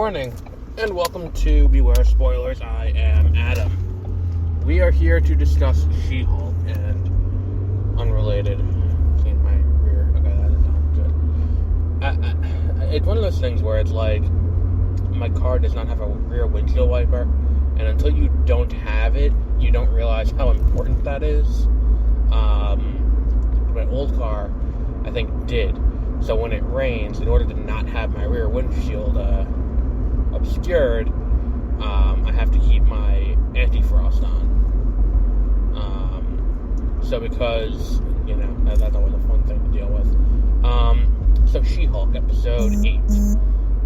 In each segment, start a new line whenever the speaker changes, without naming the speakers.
morning, and welcome to Beware Spoilers. I am Adam. We are here to discuss She-Hulk and unrelated. Clean my rear. Okay, that is good. It's one of those things where it's like my car does not have a rear windshield wiper, and until you don't have it, you don't realize how important that is. My old car, I think, did. So when it rains, in order to not have my rear windshield obscured, I have to keep my anti-frost on. So because, that's always a fun thing to deal with. So She-Hulk, episode 8.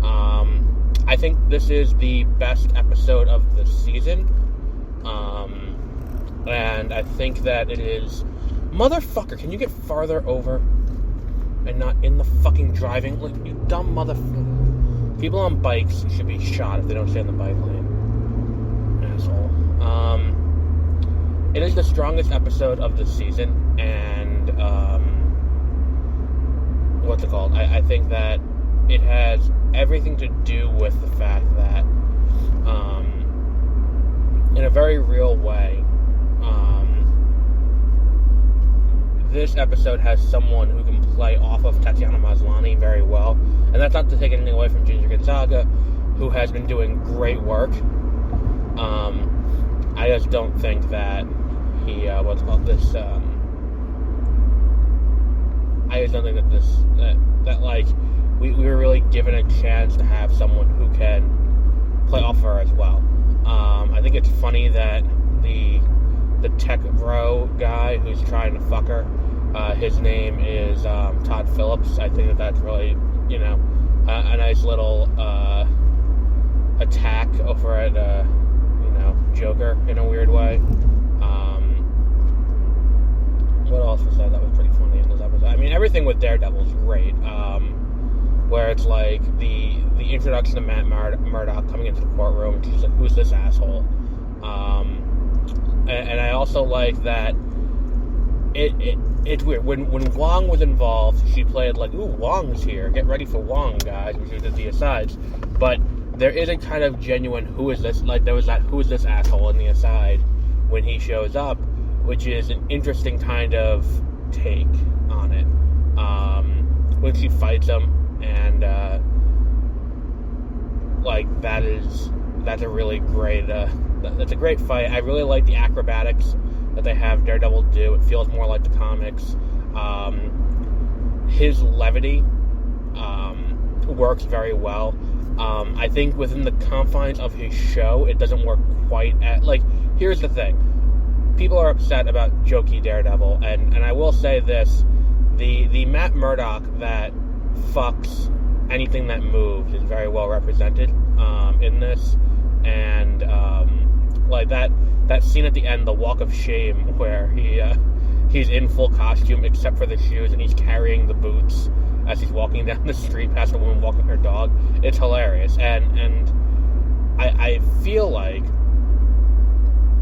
I think this is the best episode of the season. And I think that it is... Motherfucker, can you get farther over and not in the fucking driving? Like, you dumb motherfucker. People on bikes should be shot if they don't stay in the bike lane. Asshole. It is the strongest episode of the season, and, what's it called? I think that it has everything to do with the fact that, in a very real way, this episode has someone who can play off of Tatiana Maslany very well. And that's not to take anything away from Ginger Gonzaga, who has been doing great work. I just don't think that he, I just don't think that we were really given a chance to have someone who can play off of her as well. I think it's funny that the tech bro guy who's trying to fuck her, his name is Todd Phillips. I think that's really, a nice little attack over at, Joker in a weird way. What else was that was pretty funny in this episode? I mean, everything with Daredevil is great. Where it's like the introduction of Matt Murdock coming into the courtroom, and she's like, who's this asshole? And I also like that it's weird. When Wong was involved, she played like, ooh, Wong's here. Get ready for Wong, guys. And she was at the asides. But there is a kind of genuine, who is this? Like, there was that, who is this asshole in the aside when he shows up, which is an interesting kind of take on it. When she fights him, and, that's a really great, that's a great fight. I really like the acrobatics that they have Daredevil do. It feels more like the comics. His levity works very well. I think within the confines of his show, it doesn't work quite here's the thing. People are upset about jokey Daredevil, and I will say this. The Matt Murdock that fucks anything that moves is very well represented in this. And that scene at the end, the walk of shame, where he's in full costume except for the shoes, and he's carrying the boots as he's walking down the street past a woman walking her dog. It's hilarious, and I feel like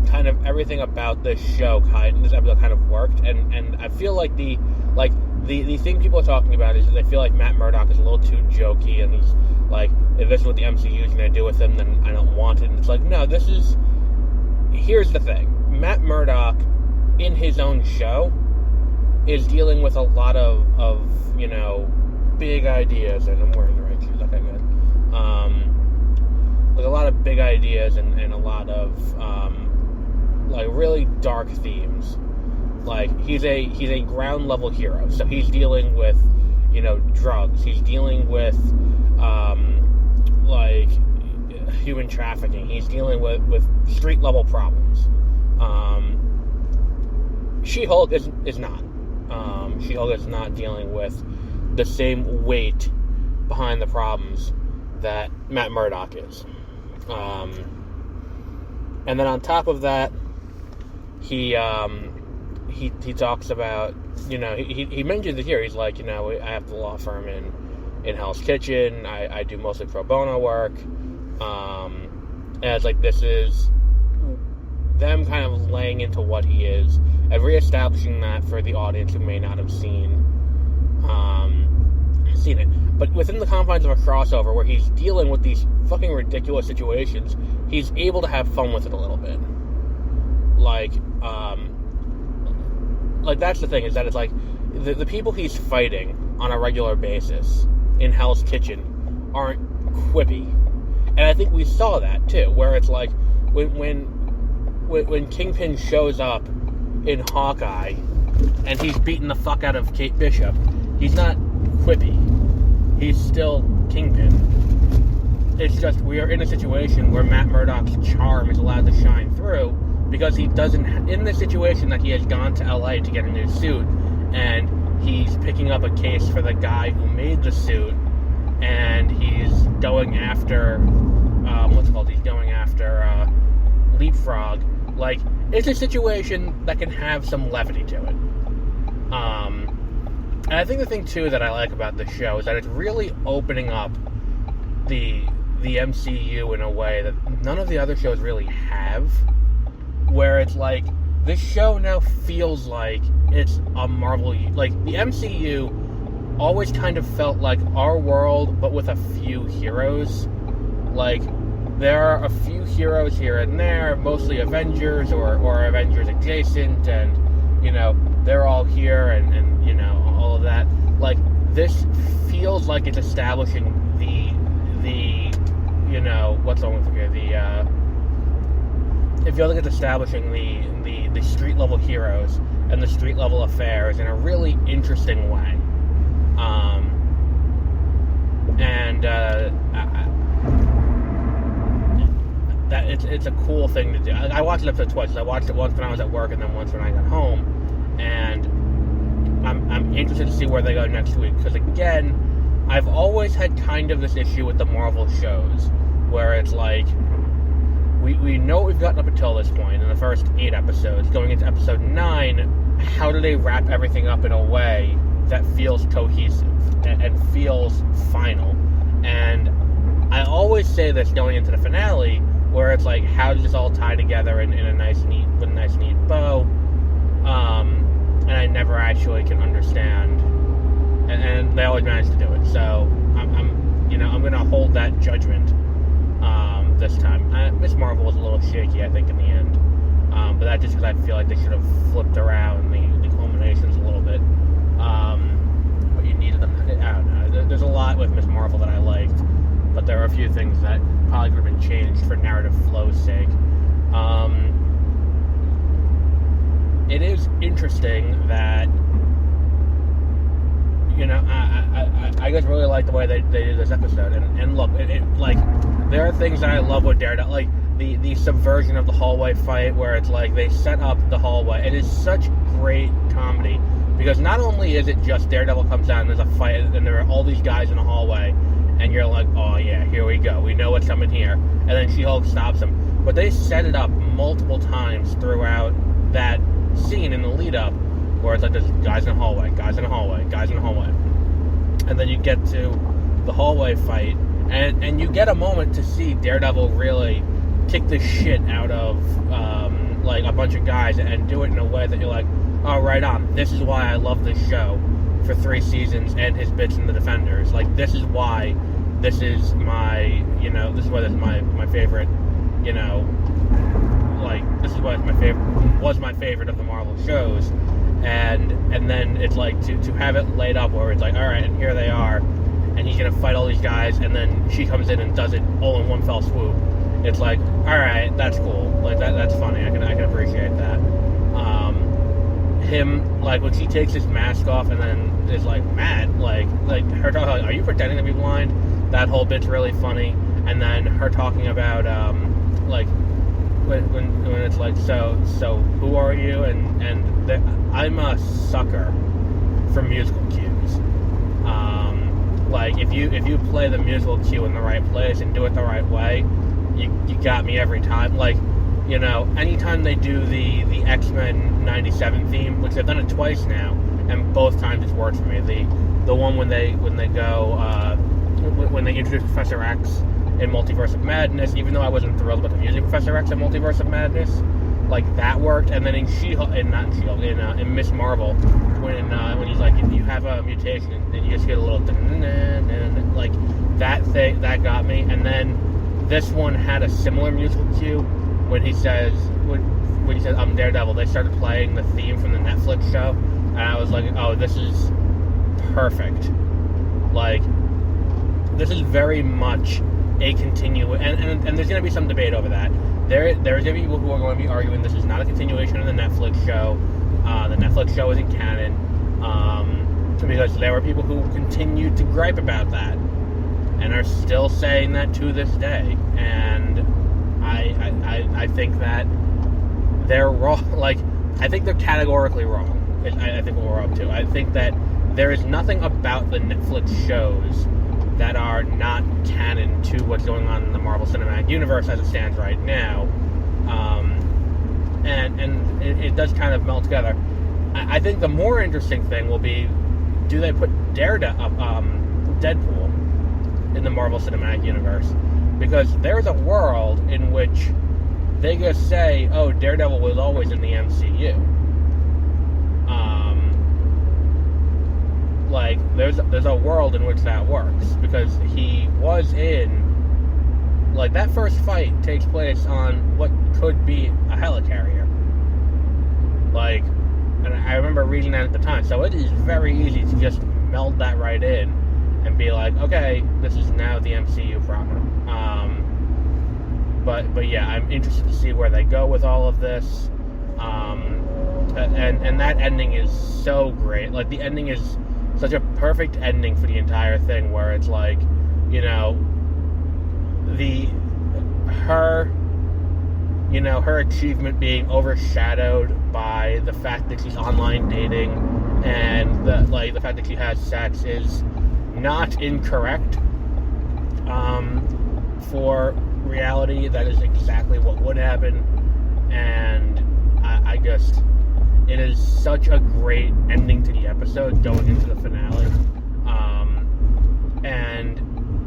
kind of everything about this show, this episode kind of worked, and I feel like the thing people are talking about is they feel like Matt Murdock is a little too jokey, and he's like, if this is what the MCU is going to do with him, then I don't want it. And it's like, no, here's the thing. Matt Murdock, in his own show, is dealing with a lot of big ideas, and I'm wearing the right shoes, okay, good. A lot of big ideas and a lot of, really dark themes. He's a ground level hero, so he's dealing with, drugs. He's dealing with, human trafficking. He's dealing with street level problems. She-Hulk is not. She-Hulk is not dealing with the same weight behind the problems that Matt Murdock is. And then on top of that, he talks about, he mentions it here. He's like, I have the law firm in Hell's Kitchen. I do mostly pro bono work. And it's like, this is them kind of laying into what he is and reestablishing that for the audience who may not have seen it. But within the confines of a crossover where he's dealing with these fucking ridiculous situations, he's able to have fun with it a little bit. Like that's the thing, is that it's like the people he's fighting on a regular basis in Hell's Kitchen aren't quippy. And I think we saw that too, where it's like when Kingpin shows up in Hawkeye and he's beating the fuck out of Kate Bishop, he's not quippy. He's still Kingpin. It's just we are in a situation where Matt Murdock's charm is allowed to shine through because he doesn't, in the situation that he has gone to LA to get a new suit, and he's picking up a case for the guy who made the suit, and he's going after, he's going after Leapfrog. Like, it's a situation that can have some levity to it. And I think the thing, too, that I like about the show is that it's really opening up the MCU in a way that none of the other shows really have, where it's like, this show now feels like it's a Marvel... Like, the MCU always kind of felt like our world, but with a few heroes. Like, there are a few heroes here and there, mostly Avengers or Avengers adjacent, and, you know, they're all here, and you know, all of that. Like, this feels like it's establishing the you know, what's on with here, it feels like it's establishing the street level heroes and the street level affairs in a really interesting way. That it's a cool thing to do. I watched it episode twice. I watched it once when I was at work and then once when I got home, and I'm interested to see where they go next week, because again, I've always had kind of this issue with the Marvel shows where it's like, we know what we've gotten up until this point in the first 8 episodes. Going into episode 9, how do they wrap everything up in a way that feels cohesive and feels final? And I always say this going into the finale, where it's like, how does this all tie together in a nice neat bow? And I never actually can understand, and they always manage to do it. So I'm going to hold that judgment this time. Miss Marvel was a little shaky, I think, in the end, but that's just because I feel like they should have flipped around the culminations a little bit. But you needed them. I don't know. There's a lot with Miss Marvel that I liked, but there are a few things that probably could have been changed for narrative flow's sake. It is interesting that, you know, I just really like the way they did this episode. And look, like, there are things that I love with Daredevil, like the subversion of the hallway fight, where it's like they set up the hallway. It is such great comedy, because not only is it just Daredevil comes down and there's a fight and there are all these guys in the hallway, and you're like, oh yeah, here we go, we know what's coming here, and then She-Hulk stops him. But they set it up multiple times throughout that scene in the lead-up, where it's like, there's guys in the hallway, guys in the hallway, guys in the hallway. And then you get to the hallway fight, and you get a moment to see Daredevil really kick the shit out of, like, a bunch of guys, and do it in a way that you're like, oh, right on. This is why I love this show for 3 seasons, and his bits in the Defenders. Like, this is why this is my, you know, this is why this is my favorite, you know, like, this is why it's was my favorite of the Marvel shows. And then it's like, to have it laid up where it's like, alright, and here they are, and he's gonna fight all these guys, and then she comes in and does it all in one fell swoop. It's like, alright, that's cool. Like, that's funny. I can appreciate that. Him, like, when she takes his mask off and then is like, Matt, like her talking, like, are you pretending to be blind? That whole bit's really funny. And then her talking about, like, when it's like, so who are you? And I'm a sucker for musical cues. Like, if you play the musical cue in the right place and do it the right way, you got me every time. Like, you know, anytime they do the X-Men 97 theme, which they've done it twice now, and both times it's worked for me. The one when they go when they introduce Professor X in Multiverse of Madness, even though I wasn't thrilled about the music Professor X in Multiverse of Madness, like that worked. And then in in Miss Marvel, when he's like, if you have a mutation, and you just get a little like that thing that got me. And then this one had a similar musical cue when he says I'm Daredevil. They started playing the theme from the Netflix show, and I was like, oh, this is perfect. Like, this is very much a and there's going to be some debate over that. There's going to be people who are going to be arguing this is not a continuation of the Netflix show. The Netflix show isn't canon, because there were people who continued to gripe about that and are still saying that to this day. And I think that they're wrong. Like, I think they're categorically wrong. I think what we're up to. I think that there is nothing about the Netflix shows that are not canon to what's going on in the Marvel Cinematic Universe as it stands right now. And it does kind of meld together. I think the more interesting thing will be, do they put Deadpool in the Marvel Cinematic Universe? Because there's a world in which they just say, oh, Daredevil was always in the MCU. Like, there's a world in which that works, because he was in, like, that first fight takes place on what could be a helicarrier. Like, and I remember reading that at the time, so it is very easy to just meld that right in and be like, okay, this is now the MCU proper. But yeah, I'm interested to see where they go with all of this. And that ending is so great. Like, the ending is such a perfect ending for the entire thing, where it's like, you know, her achievement being overshadowed by the fact that she's online dating, and the fact that she has sex is not incorrect. For reality, that is exactly what would happen, and I just, it is such a great ending to the episode going into the finale. And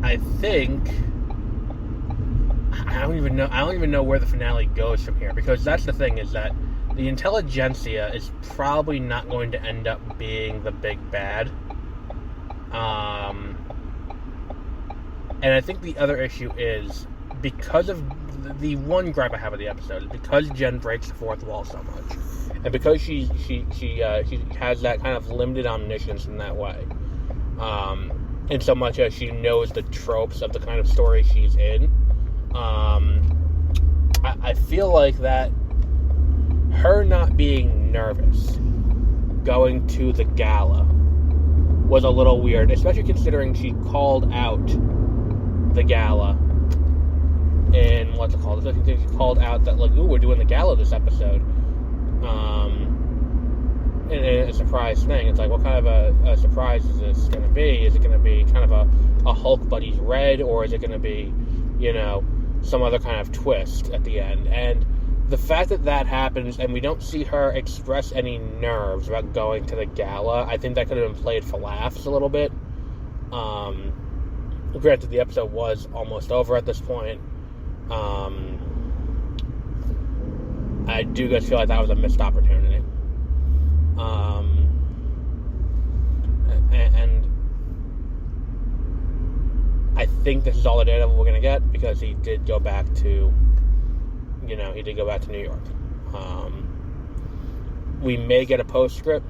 I think I don't even know where the finale goes from here, because that's the thing, is that the Intelligentsia is probably not going to end up being the big bad. And I think the other issue is, because of the one gripe I have of the episode, is because Jen breaks the fourth wall so much, and because she has that kind of limited omniscience in that way, in so much as she knows the tropes of the kind of story she's in. I feel like that her not being nervous going to the gala was a little weird, especially considering she called out the gala in, what's it called? She called out that, like, ooh, we're doing the gala this episode. And a surprise thing. It's like, what kind of a surprise is this going to be? Is it going to be kind of a Hulk Buddies Red, or is it going to be, you know, some other kind of twist at the end? And the fact that happens and we don't see her express any nerves about going to the gala, I think that could have been played for laughs a little bit. Granted, the episode was almost over at this point. I do just feel like that was a missed opportunity. And I think this is all the Daredevil we're going to get, because he did go back to, New York. We may get a postscript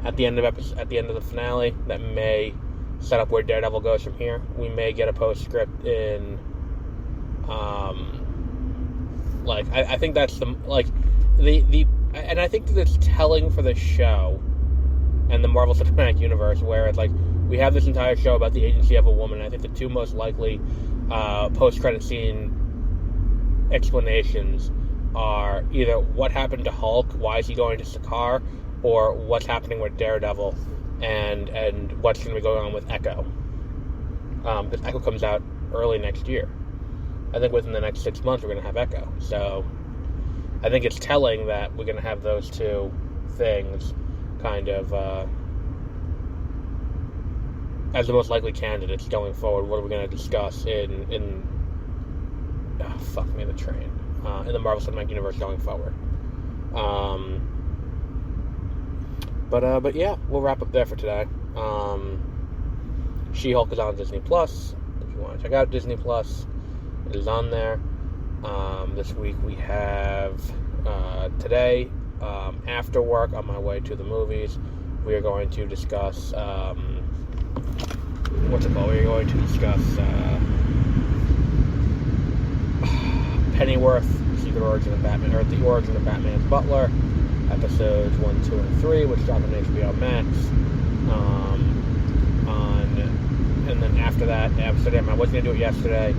at the end of the finale that may set up where Daredevil goes from here. We may get a postscript in, I think that's and I think that it's telling for the show and the Marvel Cinematic Universe, where it's like, we have this entire show about the agency of a woman. I think the two most likely post-credit scene explanations are either what happened to Hulk, why is he going to Sakaar, or what's happening with Daredevil, and what's going to be going on with Echo. Because Echo comes out early next year. I think within the next 6 months we're going to have Echo. So I think it's telling that we're going to have those two things kind of as the most likely candidates going forward. What are we going to discuss in fuck me, the train. in the Marvel Cinematic Universe going forward. But yeah, we'll wrap up there for today. She-Hulk is on Disney Plus. If you want to check out Disney Plus, it is on there. This week we have today, after work on my way to the movies, we are going to discuss what's it called? We're going to discuss Pennyworth, Secret Origin of Batman, or The Origin of Batman's Butler, episodes 1, 2, and 3, which dropped on HBO Max. And then after that, Amsterdam. I was going to do it yesterday,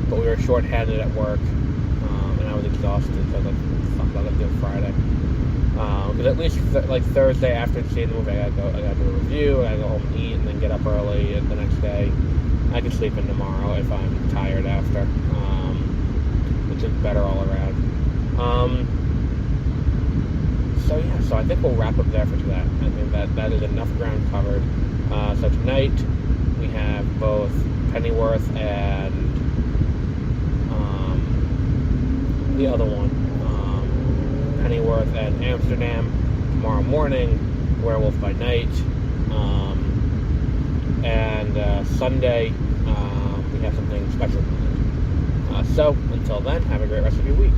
but we were short-handed at work, and I was exhausted, so I was like, fuck, I'll do it Friday. Because at least Thursday after seeing the movie, I gotta do a review, I gotta go home and eat, and then get up early the next day. I can sleep in tomorrow if I'm tired after, which is better all around. So I think we'll wrap up there for today. I think that is enough ground covered. So tonight we have both Pennyworth and the other one, Pennyworth and Amsterdam. Tomorrow morning, Werewolf by Night. And Sunday, we have something special planned. So until then, have a great rest of your week.